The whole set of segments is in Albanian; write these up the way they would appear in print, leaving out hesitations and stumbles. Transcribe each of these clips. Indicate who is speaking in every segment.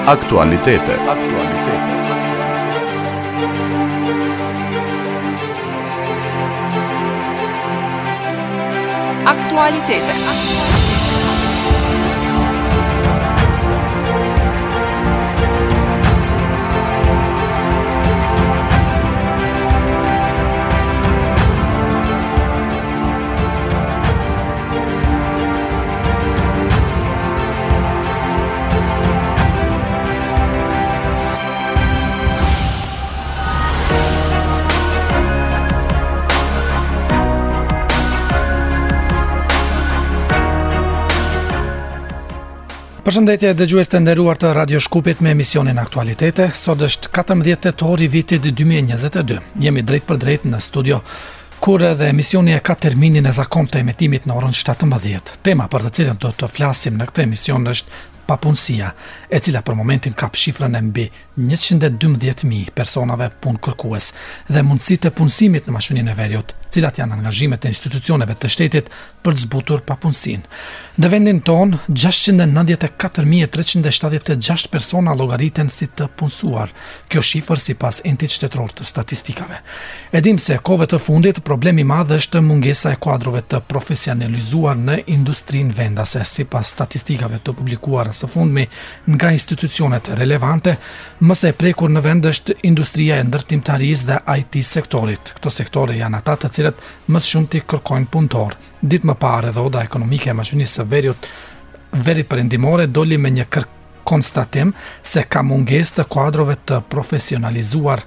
Speaker 1: Actualitate.
Speaker 2: Actualitate.
Speaker 3: Përshëndetje dëgjues të nderuar të Radio Shkupit me emisionin Aktualitete. Sot është 14 tetor i vitit 2022. Jemi drejt për drejt në studio, kur edhe emisioni ka terminin e zakontë të emitimit në orën 17. Tema për të cilën do të flasim në këtë emision është papunësia, e cila për momentin kap shifrën e mbi 112.000 personave punë kërkues dhe mundësitë e punësimit në mashuninë e veriut, cilat janë angazhimet e institucioneve të shtetit për të zbutur papunësinë. Në vendin ton, 694.376 persona llogariten si të punësuar. Kjo shifër sipas Entit Shtetror të Statistikave. E dim se kohëve të fundit problemi i madh është mungesa e kuadrove të profesionalizuar në industrinë vendase, sipas statistikave të publikuara së fundmi nga institucionet relevante. Më së prekur në vend është industria e ndërtimtarisë dhe IT sektorit. Këto sektore janë ata të cilët më shumti kërkojnë punëtor. Ditë më parë edhe Oda Ekonomike e Mashinisë së Veri Perëndimore doli me një konstatim se ka mungesë të kuadrove të profesionalizuar.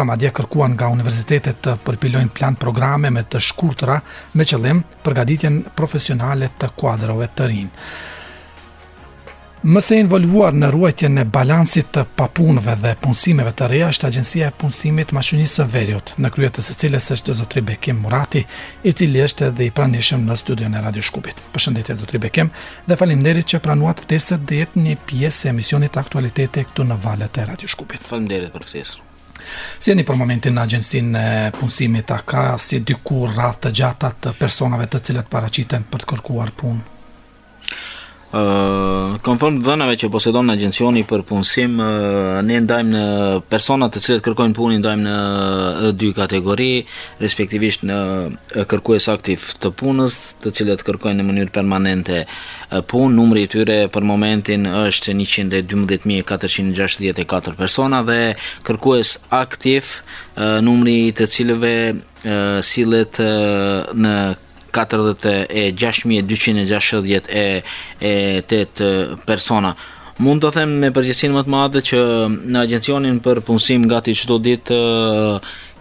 Speaker 3: Madje kërkuan nga universitetet të përpilojnë plan programe me të shkurtra me qëllim përgatitjen profesionale të kuadrove të rinj. Më së involvuar në ruajtjen e balansit të papunëve dhe punësimeve të reja është Agjencia e Punësimit Mashinisë së Veriut, në krye të së cilës është zotri Bekim Murati, i cili është edhe i pranishëm në studion e Radio Shkupit. Përshëndetje zotri Bekim dhe faleminderit që pranuat ftesën dhe jetë një pjesë e emisionit Aktualitete këtu në valët e Radio Shkupit.
Speaker 4: Faleminderit për ftesën.
Speaker 3: Si jeni për momentin në Agjencinë e Punësimit, a ka si dikur radhë të gjata të personave të cilët paraqiten për të kërkuar punë?
Speaker 4: Konform dhënave që posedon Agjencioni për punësim, ne ndajmë në personat të cilët kërkojnë punë, ndajmë në dy kategori, respektivisht në kërkues aktiv të punës, të cilët kërkojnë në mënyrë permanente punë. Numri i tyre për momentin është 112.464 persona dhe kërkues aktiv, numri të cilëve sillet në 46.268 persona. Mund të them me përgjegjësinë më të madhe që në Agjencionin për punësim gati çdo ditë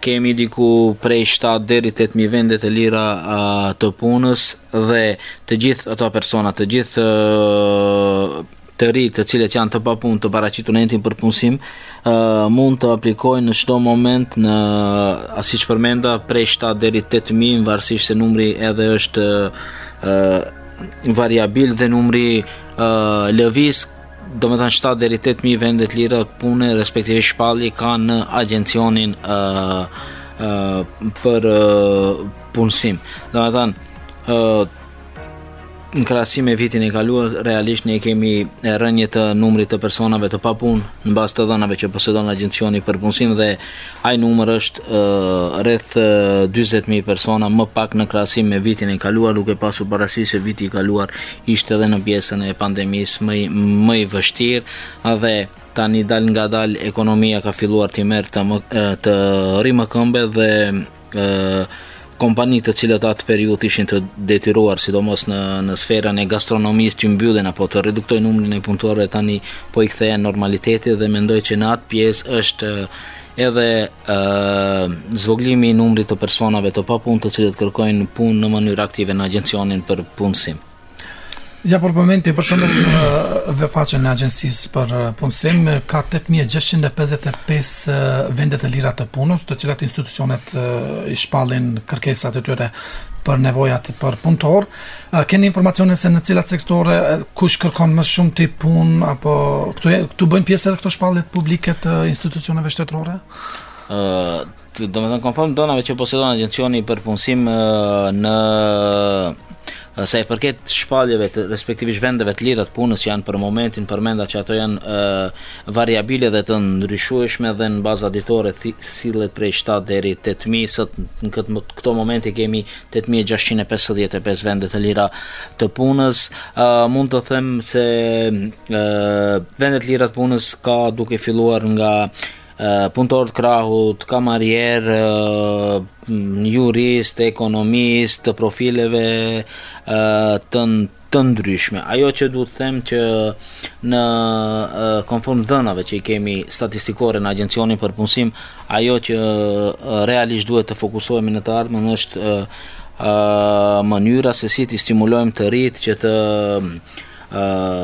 Speaker 4: kemi diku prej 7 deri 8.000 vendet e lira të punës dhe të gjithë ata persona, të gjithë të ri të cilët janë të papunë të paraqitur në Entin për punësim mund të aplikojnë në çdo moment në siç përmenda prej 7 deri 8.000, varësisht se numri edhe është variabil dhe numri lëviz, domethënë 7 deri 8.000 vendet lira pune respektivisht shpallje kanë në Agjencionin për punësim. Domethënë në krahasim me vitin e kaluar, realisht ne kemi rënje të numrit të personave të papunë në bazë të dhënave që posedon Agjencioni për punësim dhe ai numër është rreth 40.000 persona më pak në krahasim me vitin e kaluar, duke pasur parasysh se viti i kaluar ishte edhe në pjesën e pandemisë më i vështirë dhe tani dal nga dal ekonomia ka filluar të merr të rrimë këmbë dhe kompanitë të cilët atë periudhë ishin të detyruar, sidomos në sferën e gastronomisë, që mbyllen apo të reduktojnë numrin e punëtorëve, tani po i kthehen normalitetit dhe mendoj që në atë pjesë është edhe zvoglimi i numrit të personave të papunë të cilët kërkojnë punë në mënyrë aktive në Agjencionin për punësim.
Speaker 3: Ja, për momentin, për shembull, veçfaqen e Agjencisë për punësim ka 8.655 vende të lira të punës, të cilat institucionet i shpallin kërkesat e tyre për nevojat për punëtor. Keni informacione se në cilat sektore kush kërkon më shumë ti punë, apo këtu bëjnë pjesë edhe këto shpalljet publike të institucioneve shtetërore?
Speaker 4: Domethënë konform dhënave që posedon Agjencioni për punësim në sa i përket shpalljeve respektivisht vendeve të lira të punës që janë për momentin përmenda që ato janë variabile dhe të ndryshueshme dhe në bazë ditore sillet prej 7 deri 8000, sot në këto momente kemi 8655 vende të lira të punës. Mund të them se vendet të lira të punës ka duke filluar nga punëtor të krahut, kamarier, jurist, ekonomist, të profileve të ndryshme. Ajo që duhet të them që në konform dhënave që i kemi statistikore në Agjencionin për Punësim, ajo që realisht duhet të fokusohemi në të ardhmen është mënyra se si të stimulojmë të rinjt që të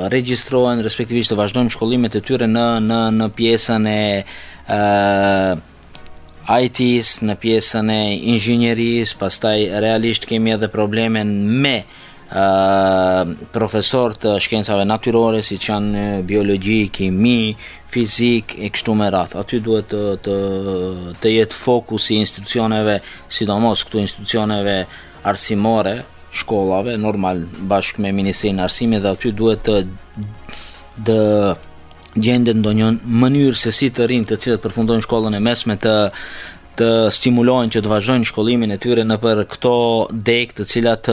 Speaker 4: regjistrohen, respektivisht të vazhdojmë shkollimet e tyre në pjesën e IT-s, në pjesën e inxhinierisë. Pastaj realisht kemi edhe probleme me profesor të shkencave natyrore, si që janë biologji, kimi, fizik e kështu me radhë. Aty duhet të jetë fokusi i institucioneve, sidomos këtu institucioneve arsimore, shkollave, normal bashkë me Ministrinë e Arsimit, dhe aty duhet të gjendet ndonjë mënyrë se si të rinjt të cilët përfundojnë shkollën e mesme të stimulojnë që të vazhdojnë shkollimin e tyre në për këto deg të cilat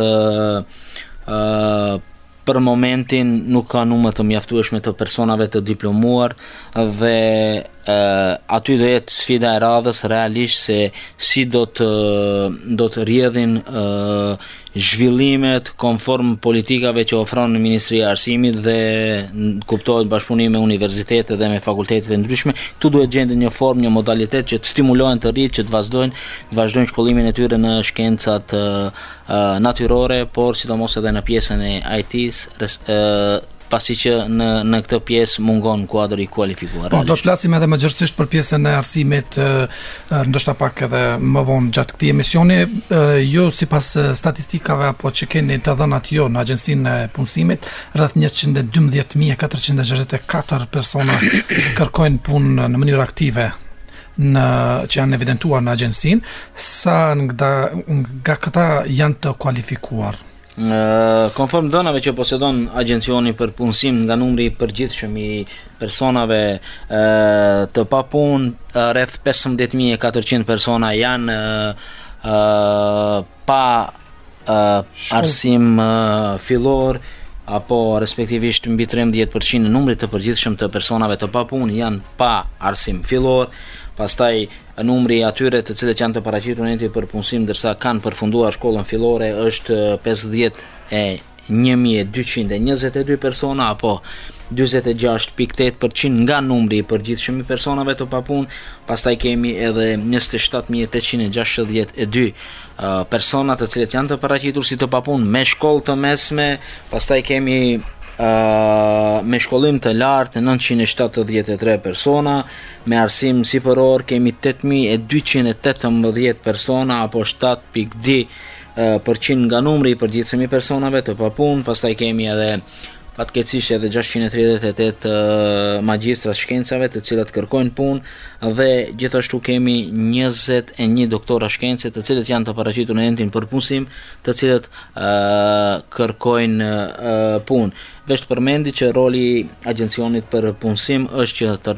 Speaker 4: për momentin nuk ka numër të mjaftueshme të personave të diplomuar, dhe aty do jetë sfida e radhës realisht se si do të rrjedhin zhvillimet konform politikave që ofron Ministria e Arsimit dhe kuptohet bashkëpunim me universitetet dhe me fakultetet e ndryshme. Këtu duhet gjendet një formë, një modalitet që të stimulohen të rinjt që të vazhdojnë shkollimin e tyre në shkencat natyrore, por sidomos edhe në pjesën e IT-s, pasi që në këtë pjesë mungon kuadri i kualifikuar.
Speaker 3: Do të flasim edhe më gjithësisht për pjesën e arsimit, ndoshta pak edhe më vonë gjatë këtij emisioni. Jo sipas statistikave apo që keni të dhënat jo në Agjencinë e Punësimit, rreth 112.464 persona kërkojnë punë në mënyrë aktive që janë evidentuar në agjencinë. Sa nga këta janë të kualifikuar?
Speaker 4: Konform dhënave që posedon Agjencioni për Punësim, nga numri i përgjithshëm i personave të papunë, rreth 15.400 persona janë pa arsim fillor, apo respektivisht mbi 13% në numrit të përgjithshëm të personave të papunë janë pa arsim fillor. Pastaj numri i atyre të cilët janë të paraqitur në Agjencion për Punësim ndërsa kanë përfunduar shkollën fillore është 51.222 persona, apo 46.8% nga numri i përgjithshëm i personave të papunë. Pastaj kemi edhe 27.862 persona të cilët janë të paraqitur si të papunë me shkollë të mesme. Pastaj kemi me shkollim të lartë 973 persona, me arsim sipëror kemi 8.218 persona, apo 7.2% nga numri i përgjithshëm i personave të papunë. Pastaj kemi edhe fatkeqësisht edhe 638 magjistra shkencave të cilat kërkojnë punë, dhe gjithashtu kemi 21 doktora shkence të cilët janë të paraqitur në Agjencion për Punësim, të cilët kërkojnë punë. Vesh të përmendi që roli i Agjencionit për Punësim është që të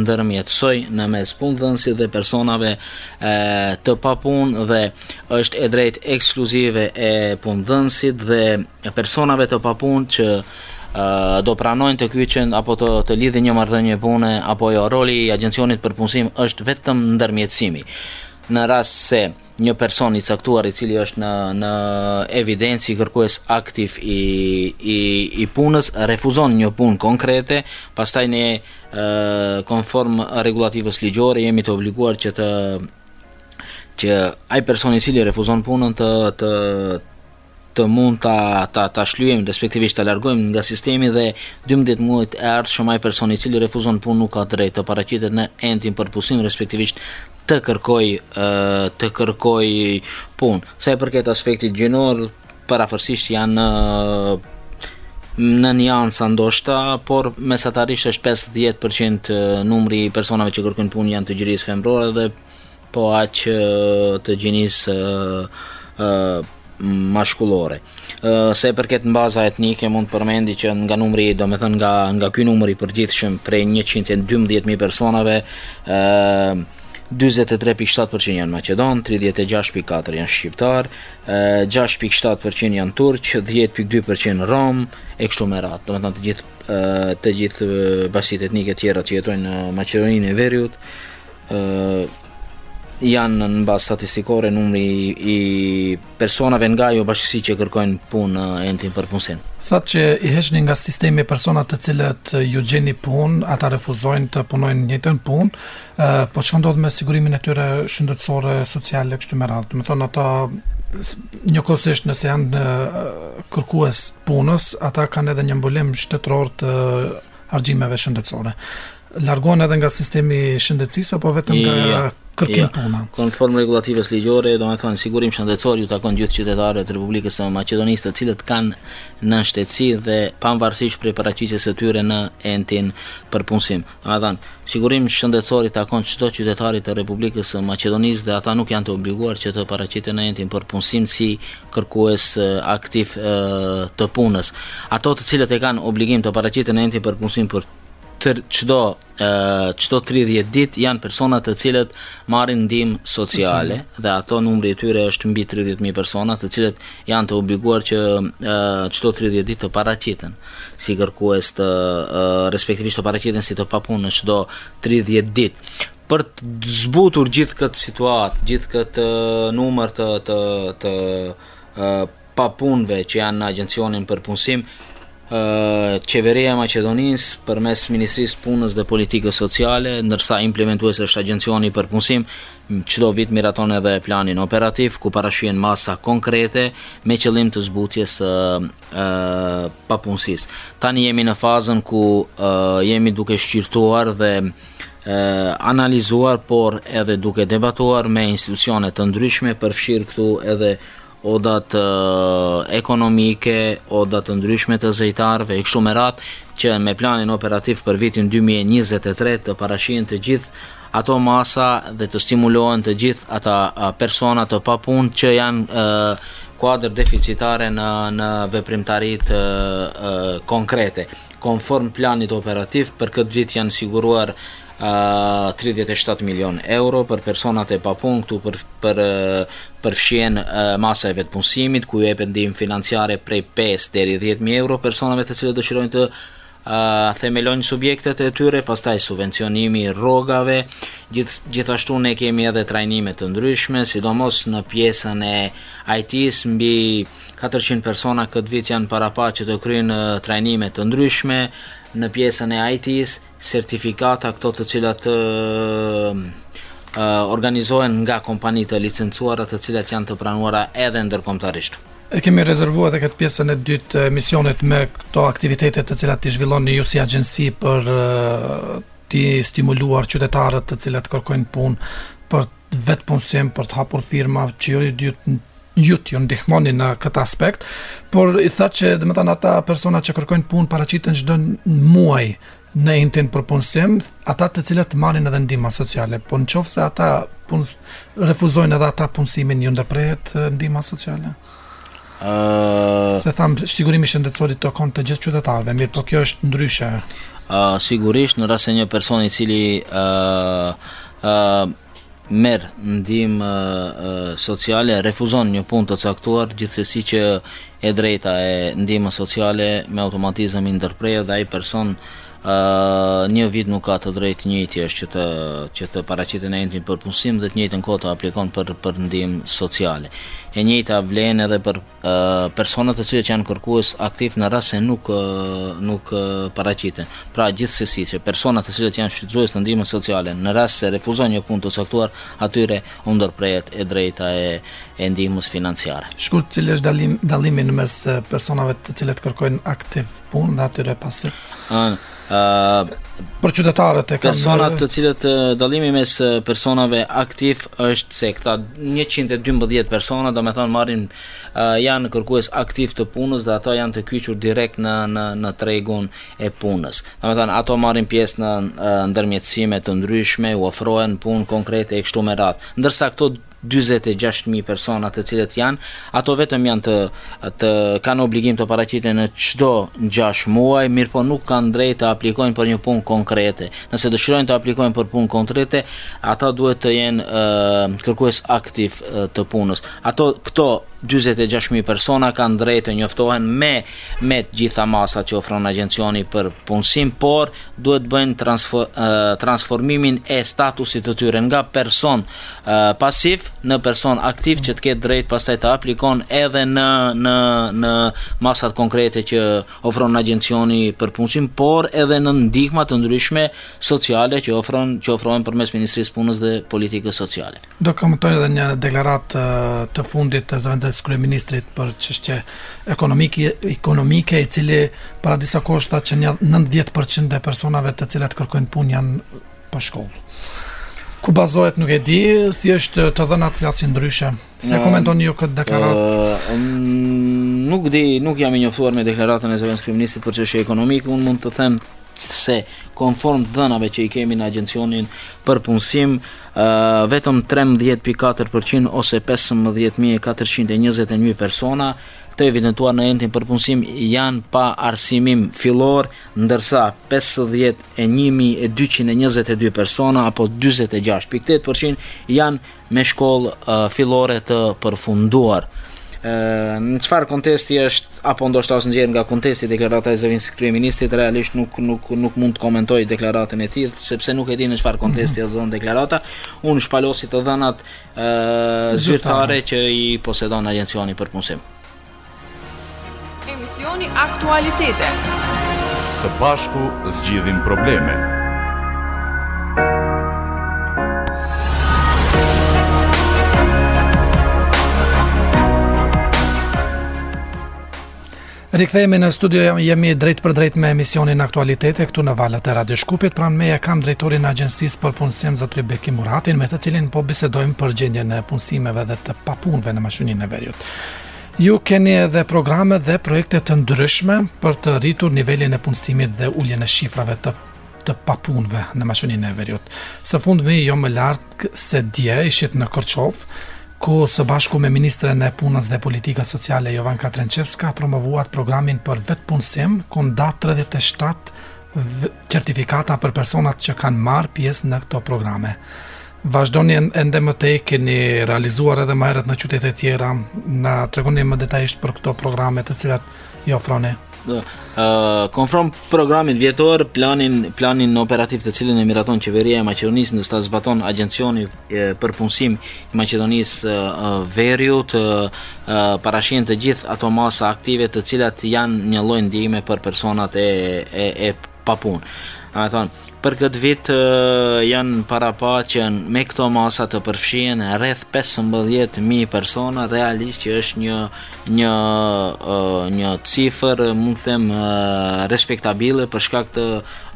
Speaker 4: ndërmjetësoj në mes punëdhënësit dhe personave të papunë, dhe është e drejtë ekskluzive e punëdhënësit dhe personave të papunë që do pranojnë të kyçen apo të lidhin një marrëdhënie pune apo jo. Roli i Agjencionit për Punësim është vetëm ndërmjetësimi. Në rast se një person i caktuar i cili është në evidencë kërkues aktiv i punës refuzon një punë konkrete, pastaj ne konform rregulativës ligjore jemi të obliguar që ai person i cili refuzon punën të mund ta shlyejmë, respektivisht ta largojmë nga sistemi, dhe 12 muajt e ardhshëm ai person i cili refuzon punë nuk ka drejtë të paraqitet në Agjencion për Punësim, respektivisht të kërkoj punë. Sa i përket aspektit gjinor, parafërsisht janë në njansa ndoshta, por mesatarisht është 50% numri i personave që kërkojnë punë janë të gjinisë femrore, dhe po aq të gjinisë maskullore. Se i përket në baza etnike mund përmendi që nga numri, domethënë nga ky numër i përgjithshëm prej 112.000 personave, 43.7% janë Maqedon, 36.4% janë shqiptar, 6.7% janë turq, 10.2% rom, e kështu me radhë. Domethënë të gjithë basitë etnike tjera që jetojnë në Maqedoninë e Veriut janë në bazë statistikore numri i personave nga ajo bashkësi që kërkojnë punë entin për punësim.
Speaker 3: Thatë që i heqni nga sistemi personat të cilët ju gjeni punë, ata refuzojnë të punojnë njëjtën punë, po çka ndodh me sigurimin e tyre shëndetësore, sociale, kështu me radhë. Do të thonë ata njëkohësisht nëse janë kërkues punës, ata kanë edhe një mbulim shtetëror të argjimeve shëndetësore. Largohen edhe nga sistemi shëndetësisë apo vetëm nga kërkim puna?
Speaker 4: Konform regulatives ligjore, domethënë sigurim shëndetësor ju takon gjithë qytetarëve të Republikës së Maqedonisë të cilët kanë nënshtetësi dhe pavarësisht prej paraqitjes së tyre në entin për punësim. Domethënë sigurim shëndetësor i takon çdo qytetarit të Republikës së Maqedonisë dhe ata nuk janë të obliguar që të paraqiten në entin për punësim si kërkues aktiv të punës. Ato të cilët e kanë obligim të paraqiten në entin për punësim për çdo 30 ditë janë persona të cilët marrin ndihmë sociale dhe ato numri i tyre është mbi 30.000 persona të cilët janë të obliguar që çdo 30 ditë të paraqiten si kërkues të respektivisht të paraqiten si të papunë në çdo 30 ditë. Për të zbutur gjithë këtë situatë, gjithë këtë numër të papunëve që janë në agjencionin për punësim, Qeveria e Maqedonisë përmes Ministrisë Punës dhe Politikës Sociale, ndërsa implementuese është agjencioni për punësim, çdo vit miraton edhe planin operativ ku parashihen masa konkrete me qëllim të zbutjes papunësisë. Tani jemi në fazën ku jemi duke shqyrtuar dhe analizuar, por edhe duke debatuar me institucione të ndryshme, përfshirë këtu edhe odat ekonomike, odat të ndryshme të zejtarëve e kështu me radhë, që me planin operativ për vitin 2023 të parashihen të gjithë ato masa dhe të stimulohen të gjithë ata persona të papunë që janë kuadër deficitare në veprimtaritë konkrete. Konform planit operativ për këtë vit janë siguruar 37 milion euro për personat e papunë, këtu përfshihen masa e vetpunësimit, ku jepet ndihmë financiare prej 5 deri 10.000 euro personave të cilët dëshirojnë të themelojnë subjektet e tyre, pastaj subvencionimi i rrogave, gjithashtu ne kemi edhe trajnime të ndryshme, sidomos në pjesën e IT-s, mbi 400 persona këtë vit janë parapaqe të kryejnë trajnime të ndryshme. Në pjesën e IT-s, sertifikata këto të cilat organizohen nga kompani të licencuara të cilat janë të pranuara edhe ndërkombëtarisht.
Speaker 3: E kemi rezervuar edhe këtë pjesën e dytë misionit me këto aktivitetet të cilat i zhvilloni ju si agjenci për të stimuluar qytetarët të cilat kërkojnë punë për vetpunësim, për të hapur firma, që ju ndihmoni në këtë aspekt, por i tha që domethënë ata persona që kërkojnë punë paraqiten çdo muaj në entin për punësim, ata të cilët marrin edhe ndihma sociale, po nëse ata refuzojnë edhe ata punësimin, ju ndërprehet ndihma sociale? Se tham sigurimi shëndetësor i takon të gjithë qytetarëve, mirë, po kjo është ndryshe.
Speaker 4: Sigurisht në rast se një person i cili merr ndihmë sociale, refuzon një punë të caktuar, gjithsesi që e drejta e ndihmës sociale me automatizëm i ndërprehet dhe ai person një vit nuk ka të drejtë njëjti është që të paraqitet në entin për punësim dhe të njëjtën kohë të aplikon për ndihmë sociale. E njëjta vlen edhe për personat të cilët janë kërkues aktiv në rast se nuk paraqiten. Pra gjithsesi që personat të cilët janë shfrytëzues të ndihmës sociale në rast se refuzojnë një punë të caktuar, atyre u ndërprehet e drejta e ndihmës financiare.
Speaker 3: Shkurt, cili është dallimi mes personave të cilët kërkojnë aktiv punë dhe atyre pasiv? Për qytetarët
Speaker 4: personat të cilët dallimi mes personave aktiv është se këta 112 persona domethënë marrin janë kërkues aktiv të punës dhe ato janë të kyçur direkt në tregun e punës. Domethënë ato marrin pjesë në ndërmjetësime të ndryshme, u ofrohen punë konkrete e kështu me radhë. Ndërsa këto 26.000 persona të cilët janë, ato vetëm janë të kanë obligim të paraqiten në çdo 6 muaj, mirë po nuk kanë drejt të aplikojnë për një punë konkrete. Nëse dëshirojnë të aplikojnë për punë konkrete, ata duhet të jenë kërkues aktiv të punës. Këto 26.000 persona kanë drejt të njoftohen me të gjitha masat që ofron agjencioni për punësim, por duhet bëjnë transformimin e statusit të tyre nga person pasiv në person aktiv që të ketë drejt pastaj të aplikon edhe në masat konkrete që ofron agjencioni për punësim, por edhe në ndihma të ndryshme sociale që ofrohen përmes Ministrisë Punës dhe Politikës Sociale.
Speaker 3: Do komentojnë edhe një deklarat të fundit të zëvendës kryeministrit për çështje ekonomike, i cili para disa kohë që 90% e personave të cilat kërkojnë punë janë pa shkollë. Ku bazohet nuk e di, thjesht të dhënat flasin ndryshe. Se komentoni ju këtë deklaratë?
Speaker 4: Nuk di, nuk jam i njoftuar me deklaratën e zëvendës kryeministrit për çështje ekonomike. Unë mund të them se konform dhënave që i kemi në agjencionin për punësim, vetëm 13.4% ose 15.421 persona të evidentuar në entin për punësim janë pa arsimim fillor, ndërsa 51.222 persona apo 46.8% janë me shkollë fillore të përfunduar. Në çfarë kontesti është, apo ndoshta është nxjerrë nga kontesti deklarata e zëvendës kryeministrit, realisht nuk mund të komentoj deklaratën e tij, sepse nuk e di në çfarë kontesti është dhënë deklarata. Unë shpalosi të dhënat zyrtare që i posedon agjencioni për punësim.
Speaker 1: Emisioni Aktualitete.
Speaker 2: Së bashku zgjidhim probleme.
Speaker 3: Rikthehemi në studio, jemi drejt për drejt me emisionin Aktualitete këtu në valët e Radio Shkupit. Pranë meje kam drejtorin e Agjencisë për Punësim zotri Beki Muratin, me të cilin po bisedojmë për gjendjen e punësimeve dhe të papunëve në mashininë e veriut. Ju keni edhe programe dhe projekte të ndryshme për të rritur nivelin e punësimit dhe uljen e shifrave të papunëve në mashininë e veriut. Së fundmi jo më lartë se dje ishit në Korçov, ku së bashku me Ministren e Punës dhe Politikës Sociale Jovanka Trenčevska promovuat programin për vetë punësim, ku nda 37 certifikata për personat që kanë marrë pjesë në këto programe. Vazhdoni ende më tej, keni realizuar edhe më herët në qytete tjera, na tregoni më detajisht për këto programe të cilat i ofroni.
Speaker 4: Konform programit vjetor, planin operativ të cilin e miraton qeveria e Maqedonisë ndërsa zbaton agjencioni për punësim i Maqedonisë veriut, parashihen të gjithë ato masa aktive të cilat janë një lloj ndihme për personat e papunë. Për këtë vit janë parapaqen me këto masa të përfshihen rreth 15.000 persona, realisht që është një cifër, mund të them, respektabile për shkak të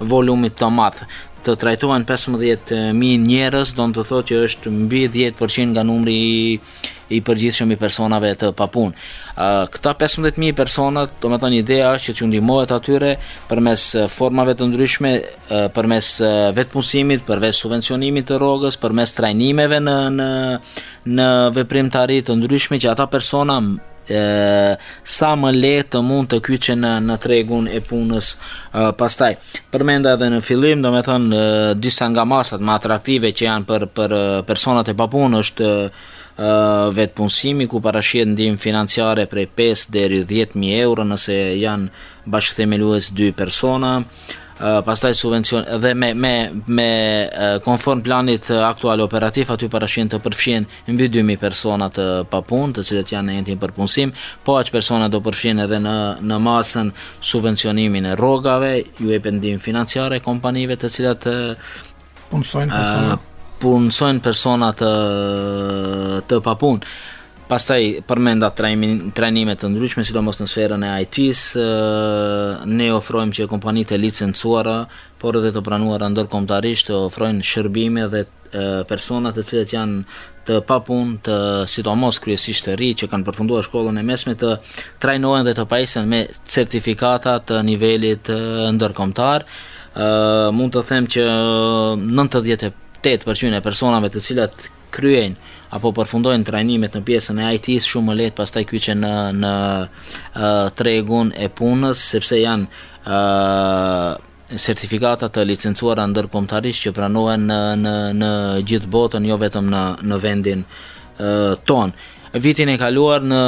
Speaker 4: volumit të madh. Të trajtohen 15.000 njerëz, do të thotë që është mbi 10% nga numri i përgjithshëm i personave të papunë. Këta 15.000 persona, do të thonë, ideja është që t'ju ndihmohet atyre përmes formave të ndryshme, përmes vetpunësimit, përmes subvencionimit të rrogës, përmes trajnimeve në veprimtari të ndryshme, që ata persona sa më lehtë mund të kyçen në tregun e punës pastaj. Përmenda edhe në fillim, do të thonë, disa nga masat më atraktive që janë për personat e papunë është vetpunësimi, ku parashihet ndihmë financiare prej 5 deri 10.000 euro nëse janë bashkëthemelues 2 persona. Pastaj subvencion dhe me konform planit aktual operativ, aty parashihen të përfshihen mbi 2.000 persona të papunë, të cilët janë në entin për punësim, po aq persona do përfshihen edhe në masën subvencionimin e rrogave, ju jepen ndihmë financiare kompanive të cilat punësojnë persona të papunë. Pastaj përmenda trajnime të ndryshme, sidomos në sferën e IT-s, ne ofrojmë që kompanitë e licencuara, por edhe të pranuara ndërkombëtarisht të ofrojnë shërbime dhe personat të cilët janë të papunë, të sidomos kryesisht të ri që kanë përfunduar shkollën e mesme, të trajnohen dhe të pajisen me certifikata të nivelit ndërkombëtar. Mund të them që 98% e personave të cilat kryejnë apo përfundojnë trajnimet në pjesën e IT-s shumë më lehtë pastaj kyçen në tregun e punës, sepse janë certifikata të licencuara ndërkombëtarisht që pranohen në gjithë botën, jo vetëm në vendin ton. Vitin e kaluar në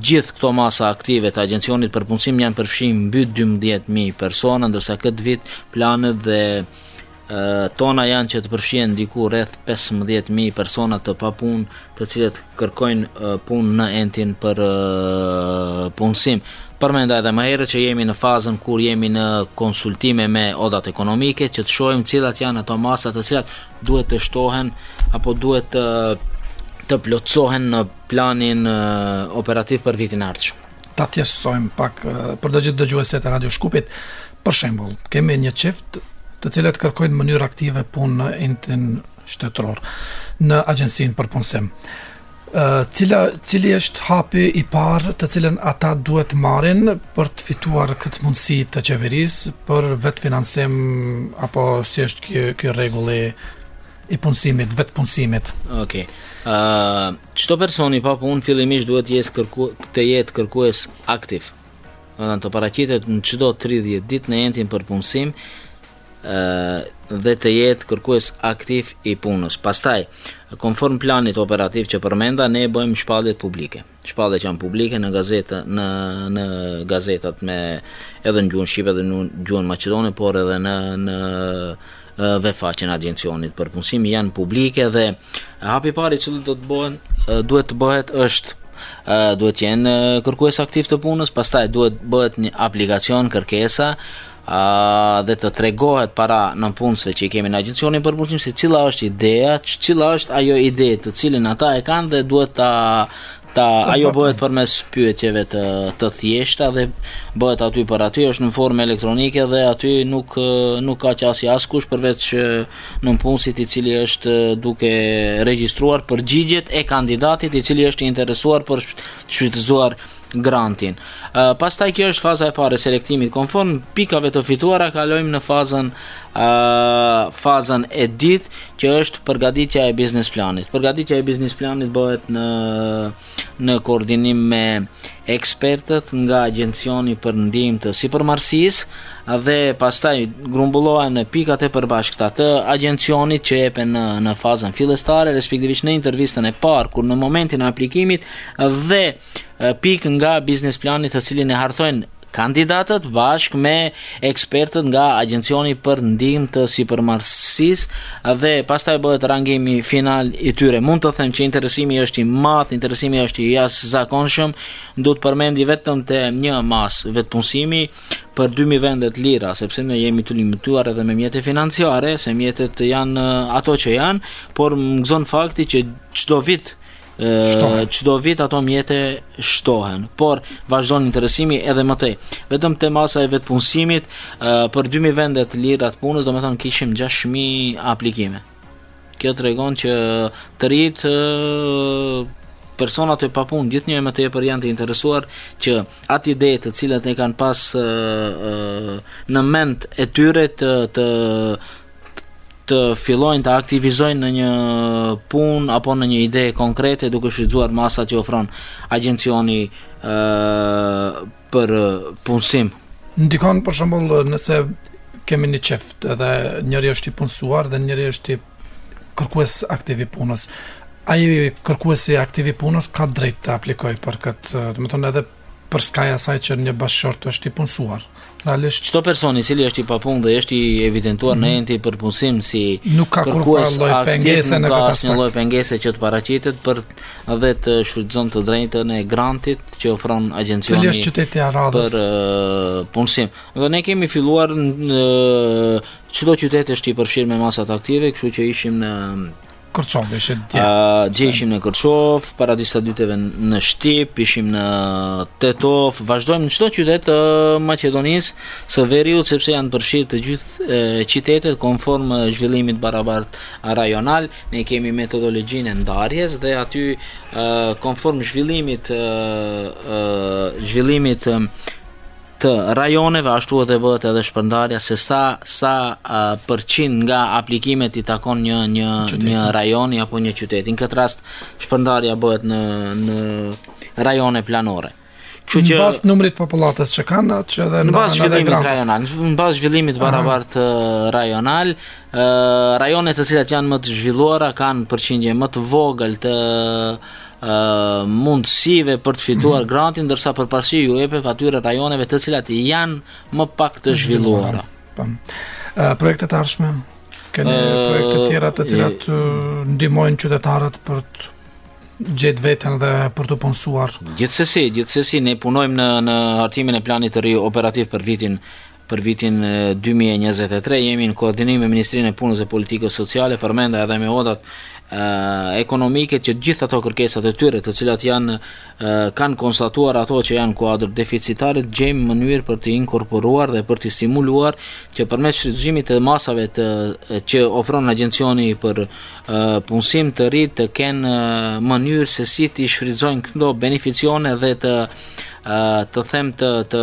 Speaker 4: gjithë këto masa aktive të agjencionit për punësim janë përfshirë mbi 12.000 persona, ndërsa këtë vit planet dhe tona janë që të përfshihen diku rreth 15.000 persona të papunë, të cilët kërkojnë punë në entin për punësim. Përmenda edhe më herët që jemi në fazën kur jemi në konsultime me odat ekonomike, që të shohim cilat janë ato masa të cilat duhet të shtohen apo duhet të plotësohen në planin operativ për vitin ardhshëm.
Speaker 3: Ta thjeshtësojmë pak për të gjithë dëgjuesit e Radio Shkupit. Për shembull, kemi një çift të cilët kërkojnë në mënyrë aktive punë në entin shtetëror në agjencinë për punësim. Cili është hapi i parë të cilën ata duhet marrin për të fituar këtë mundësi të qeverisë për vetë financim, apo si është ky rregulli i punësimit, vetë punësimit?
Speaker 4: Okej. Çdo personi pa punë fillimisht duhet të jetë kërkues aktiv. Të paraqitet në çdo 30 ditë në entin për punësim dhe të jetë kërkues aktiv i punës. Pastaj, konform planit operativ që përmenda, ne bëjmë shpalljet publike. Shpalljet që janë publike në gazetat edhe në gjuhën shqipe dhe në gjuhën maqedone, por edhe në webfaqen agjencionit për punësim janë publike dhe hapi i parë i cili duhet të bëhet është duhet të jenë kërkues aktiv të punës, pastaj duhet bëhet një aplikacion kërkesa dhe të tregohet para në punësve që i kemi në agjencionin për punësim se cila është ideja, cila është ajo ide të cilin ata e kanë dhe duhet ajo bëhet përmes pyetjeve të thjeshta dhe bëhet aty për aty, është në formë elektronike dhe aty nuk ka qasje askush përveç në punësit i cili është duke regjistruar përgjigjet e kandidatit i cili është interesuar për shfrytëzuar grantin. Pastaj kjo është faza e parë e selektimit. Konform pikave të fituara kalojmë në fazën e dytë që është përgatitja e biznes planit. Përgatitja e biznes planit bëhet në koordinim me ekspertët nga agjencioni për ndihmë të sipërmarrësisë dhe pastaj grumbullohen në pikat e përbashkëta të agjencionit që jepen në fazën fillestare, respektivisht në intervistën e parë kur në momentin e aplikimit dhe pikë nga biznes planit të cilin e hartojnë kandidatët bashkë me ekspertët nga agjencioni për ndihmë të sipërmarrësisë dhe pastaj bëhet rangimi final i tyre. Mund të them që interesimi është i madh, interesimi është i jashtëzakonshëm, duhet përmendi vetëm te një masë vetpunësimi për 2.000 vendet lira, sepse ne jemi të limituar edhe me mjete financiare, se mjetet janë ato që janë, por më gëzon fakti që çdo vit ato mjete shtohen, por vazhdon interesimi edhe më tej. Vetëm te masa e vetpunësimit për 2.000 vende të lira të punës, domethënë kishim 6.000 aplikime. Kjo tregon që të rinjtë personat e papunë gjithnjë më tepër janë të interesuar që atë ide të cilat e kanë pas në mend e tyre të fillojnë të aktivizojnë në një punë apo në një ide konkrete duke shfrytzuar masat që ofron agjencioni për punësim.
Speaker 3: Ndikon për shembull nëse kemi një çift edhe njëri është i punësuar dhe njëri është i kërkues aktiv i punës. Ai kërkuesi aktiv i punës ka drejt të aplikojë për këtë, domethënë edhe për skaj asaj që një bashkëshort është i punësuar. Realisht
Speaker 4: çdo person i cili është i papunë dhe është i evidentuar në enti për punësim si
Speaker 3: nuk ka kërkues lloj pengese në këtë aspekt.
Speaker 4: Një lloj pengese që të paraqitet për dhe të shfrytëzon të drejtën e grantit që ofron agjencioni.
Speaker 3: Cili është qyteti i Aradhës?
Speaker 4: Për punësim. Dhe ne kemi filluar çdo qytet është i përfshirë me masat aktive, kështu që ishim në
Speaker 3: Kërçov,
Speaker 4: ishim në Kërçov, para disa ditëve në Shtip, ishim në Tetov, vazhdojmë në çdo qytet të Maqedonisë së Veriut sepse janë përfshirë të gjithë qytetet konform zhvillimit barabart rajonal. Ne kemi metodologjinë e ndarjes dhe aty të rajoneve, ashtu edhe bëhet edhe shpërndarja se sa përqind nga aplikimet i takon një rajoni apo një qyteti. Në këtë rast shpërndarja bëhet në rajone planore.
Speaker 3: Në bazë numrit popullatës që kanë, që edhe
Speaker 4: në bazë zhvillimit rajonal, në bazë zhvillimit barabartë rajonal, rajonet të cilat janë më të zhvilluara kanë përqindje më të vogël të mundësive për të fituar grantin, ndërsa përparësi ju jepet atyre rajoneve të cilat janë më pak të zhvilluara.
Speaker 3: Projektet ardhshme, keni projekte tjera të cilat ndihmojnë qytetarët për të gjetë veten dhe për të punësuar?
Speaker 4: Gjithsesi ne punojmë në hartimin e planit të ri operativ për vitin 2023. Jemi në koordinim me Ministrinë e Punës dhe Politikës Sociale, përmenda edhe me odat ekonomike, që gjithë ato kërkesat e tyre të cilat kanë konstatuar ato që janë kuadër deficitare, gjejmë mënyrë për të inkorporuar dhe për të stimuluar që përmes shfrytëzimit të masave që ofron agjencioni për punësim të ri të kenë mënyrë se si të shfrytëzojnë këto beneficione dhe të them të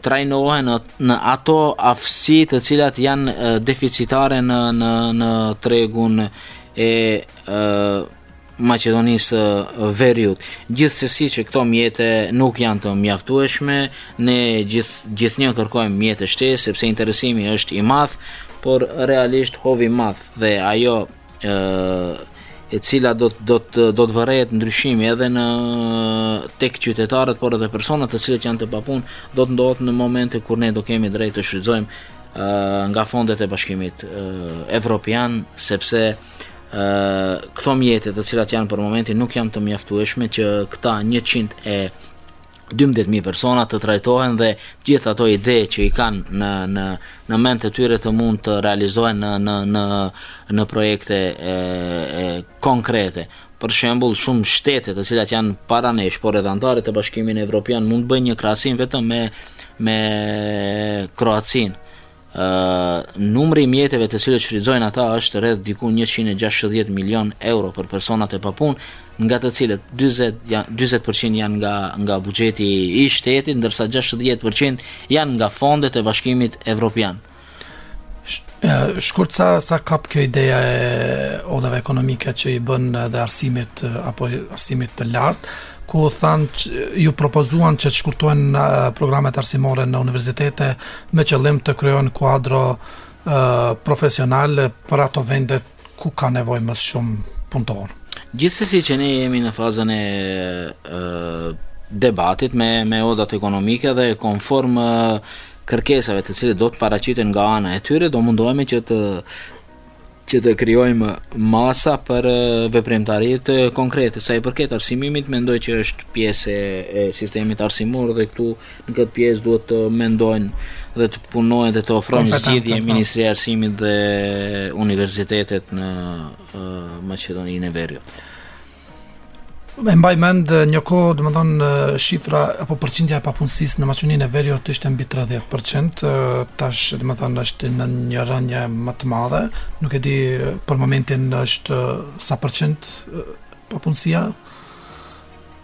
Speaker 4: trajnohen në ato aftësi të cilat janë deficitare në tregun e Maqedonisë Veriut. Gjithsesi që këto mjete nuk janë të mjaftueshme, ne gjithnjë kërkojmë mjete shtesë sepse interesimi është i madh, por realisht hovi i madh dhe ajo e cila do të vërehet ndryshimi edhe tek qytetarët, por edhe personat të cilët janë të papunë, do të ndodhë në momente kur ne do kemi drejt të shfrytëzojmë nga fondet e Bashkimit Evropian, sepse këto mjete të cilat janë për momentin nuk janë të mjaftueshme që këta 112.000 persona të trajtohen dhe gjithë ato ide që i kanë në mend të tyre të mund të realizohen në projekte konkrete. Për shembull, shumë shtete të cilat janë para nesh, por edhe antarët e Bashkimit Evropian mund bëjnë një krahasim vetëm me Kroacinë. Numri i mjeteve të cilët shfrytëzojnë ata është rreth diku 160 milion euro për personat e papunë, nga të cilët 40% janë nga buxheti i shtetit, ndërsa 60% janë nga fondet e Bashkimit Evropian.
Speaker 3: Shkurt sa kap kjo ideja e odave ekonomike që i bën edhe arsimit apo arsimit të lartë, ku thanë ju propozuan që të shkurtohen programet arsimore në universitete me qëllim të krijojnë kuadro profesional për ato vende ku ka nevojë më shumë punëtor.
Speaker 4: Gjithsesi që ne jemi në fazën e debatit me odat ekonomike dhe konform kërkesave të cilët do të paraqiten nga ana e tyre, do mundohemi që të krijojmë masa për veprimtaritë konkrete. Sa i përket arsimimit, mendoj që është pjesë e sistemit arsimor dhe këtu në këtë pjesë duhet të mendojnë dhe të punojnë dhe të ofrojnë zgjidhje Ministria e Arsimit dhe universitetet në Maqedoninë e Veriut.
Speaker 3: E mbaj mend një kohë, domethënë shifra apo përqindja e papunësisë në Maqedoninë e Veriut ishte mbi 30%, tash domethënë është në një rënje më të madhe. Nuk e di për momentin është sa përqind papunësia.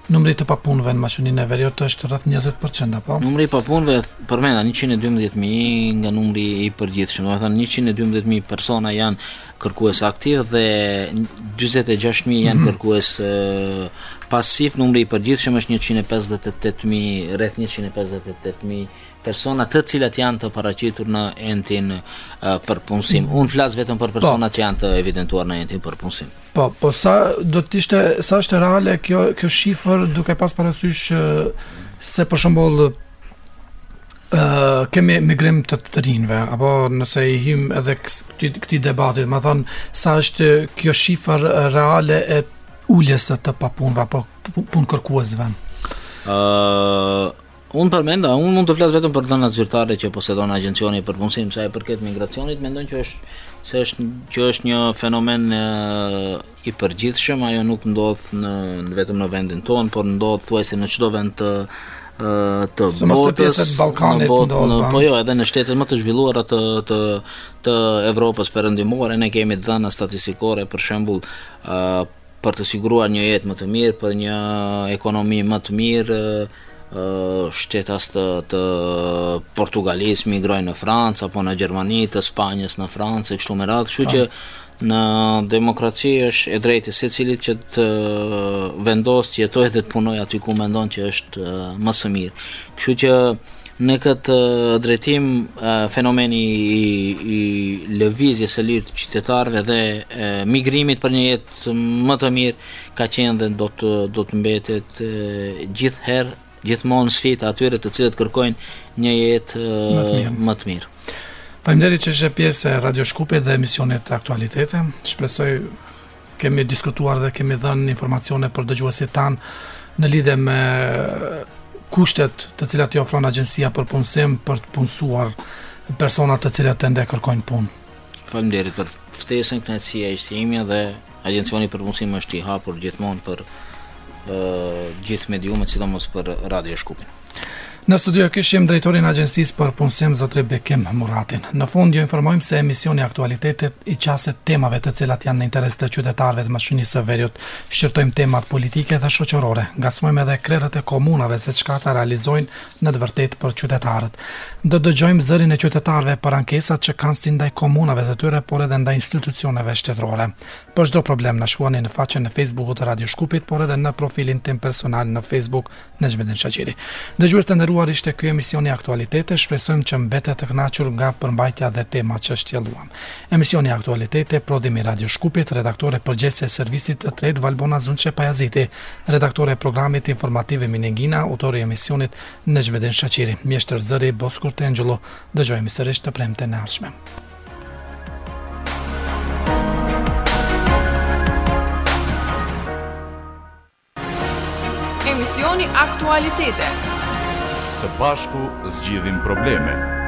Speaker 3: Numri të papunëve në Maqedoninë e Veriut është rreth 20%, apo?
Speaker 4: Numri i papunëve përmenda 112.000 nga numri i përgjithshëm. Domethënë 112.000 persona janë kërkues aktiv dhe 46.000 janë kërkues pasiv. Numri i përgjithshëm është 158.000, rreth 158.000 persona të cilat janë të paraqitur në entin për punësim. Unë flas vetëm për personat që janë të evidentuar në entin për punësim.
Speaker 3: Po sa është reale kjo shifër, duke pas parasysh se për shembull kemi migrim të rinjve, apo nëse i him edhe këtij debatit, më thonë sa është kjo shifër reale e uljes të papunëve apo punë kërkuesve?
Speaker 4: Unë mund të flas vetëm për dhënat zyrtare që posedon agjencioni për punësim. Sa i përket migracionit, mendoj që është një fenomen i përgjithshëm. Ajo nuk ndodh vetëm në vendin tonë, por ndodh thuajse në çdo vend të botës, po jo, edhe në shtetet më të zhvilluara të Evropës perëndimore. Ne kemi dhëna statistikore, për shembull, për të siguruar një jetë më të mirë, për një ekonomi më të mirë, shtetas të Portugalisë migrojnë në Francë apo në Gjermani, të Spanjës në Francë, kështu me radhë, kështu që në demokraci është e drejtë secilit që të vendos të jetojë dhe të punojë aty ku mendon që është më së miri. Kështu që në këtë drejtim fenomeni i lëvizjes së lirë të qytetarëve dhe migrimit për një jetë më të mirë ka qenë dhe do të mbetet gjithmonë sfidë atyre të cilët kërkojnë një jetë më të mirë.
Speaker 3: Faleminderit që ishe pjesë e Radio Shkupit dhe emisionit Aktualitete. Shpresoj kemi diskutuar dhe kemi dhënë informacione për dëgjuesit tanë në lidhje me kushtet të cilat i ofron agjencia për punësim për të punësuar personat të cilat ende kërkojnë punë.
Speaker 4: Faleminderit për ftesën, kënaqësia ishte ime dhe Agencioni për punësim është i hapur gjithmonë për gjithë mediumet, sidomos për Radio Shkupin.
Speaker 3: Në studio kishim drejtorin e Agjencisë për punësim zotri Bekim Muratin. Në fund ju informojmë se emisioni Aktualitetet i qaset temave të cilat janë në interes të qytetarëve të mashinisë së veriut. Shqyrtojmë temat politike dhe shoqërore. Ngacmojmë edhe krerët e komunave se çka ata realizojnë në të vërtetë për qytetarët. Do dëgjojmë zërin e qytetarëve për ankesat që kanë si ndaj komunave të tyre, por edhe ndaj institucioneve shtetërore. Për çdo problem na shkruani në faqen e Facebookut të Radio Shkupit, por edhe në profilin tim personal në Facebook Nexhmedin Shaqiri. Dëgjues të nderuar, ishte ky emisioni Aktualitete. Shpresojmë që mbetet të kënaqur nga përmbajtja dhe temat që shtjelluam. Emisioni Aktualitete, prodhimi Radio Shkupit, redaktore përgjithëse e servisit të tretë Valbona Zunçe Pajaziti, redaktore e programit informativ Emine Gina, autori i emisionit Nexhmedin Shaqiri, mjeshtër zëri Boskurte Angelo. Dëgjojmë sërish të premten e ardhshme.
Speaker 1: Emisioni Aktualitete.
Speaker 2: Së bashku zgjidhim probleme.